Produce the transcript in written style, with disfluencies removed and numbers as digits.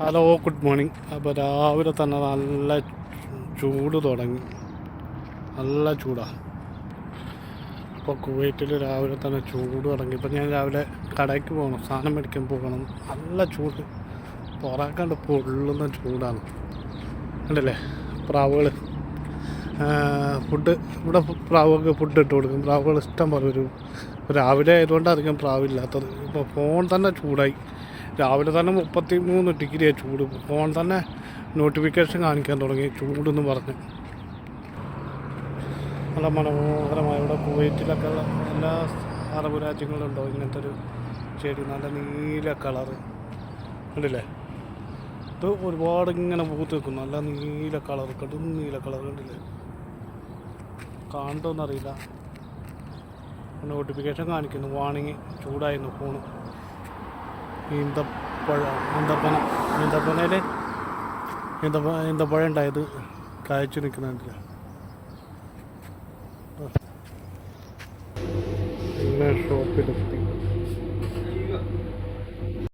Hello, good morning. അപ്പോൾ രാവിലെ തന്നെ നല്ല ചൂട് തുടങ്ങി, നല്ല ചൂടാണ്. അപ്പോൾ കുവൈറ്റിൽ രാവിലെ തന്നെ ചൂട് തുടങ്ങി. ഇപ്പോൾ ഞാൻ രാവിലെ കടയ്ക്ക് പോകണം, സാധനം മേടിക്കാൻ പോകണം. നല്ല ചൂട്, പുറക്കാണ്ട് പൊള്ളുന്ന ചൂടാണ്. കണ്ടില്ലേ പ്രാവുകൾ ഫുഡ്, ഇവിടെ പ്രാവുകൾക്ക് ഫുഡ് ഇട്ട് കൊടുക്കും. പ്രാവുകൾ ഇഷ്ടം പോലെ ഒരു രാവിലെ ആയതുകൊണ്ടായിരിക്കും പ്രാവില്ലാത്തത്. ഇപ്പോൾ ഫോൺ തന്നെ ചൂടായി. രാവിലെ തന്നെ 33 ഡിഗ്രിയാണ് ചൂട്. ഫോൺ തന്നെ നോട്ടിഫിക്കേഷൻ കാണിക്കാൻ തുടങ്ങി ചൂടെന്ന് പറഞ്ഞ്. നല്ല മനോഹരമായ ഇവിടെ കുവൈറ്റിലൊക്കെ ഉള്ള എല്ലാ അറബ് രാജ്യങ്ങളിലുണ്ടോ ഇങ്ങനത്തെ ഒരു ചെടി, നല്ല നീല കളറ് കണ്ടില്ലേ? ഇത് ഒരുപാട് ഇങ്ങനെ പൂത്ത് നിൽക്കും, നല്ല നീല കളർ, കടും നീല കളർ കണ്ടില്ലേ? കാണുന്നറിയില്ല. നോട്ടിഫിക്കേഷൻ കാണിക്കുന്നു, വാണിങ് ചൂടായിരുന്നു ഫോണ്. ഈന്തപ്പഴം ഉണ്ടായത് കായ്ച്ചു നിൽക്കുന്നുണ്ടല്ലേ? ഷോപ്പിലെത്തി.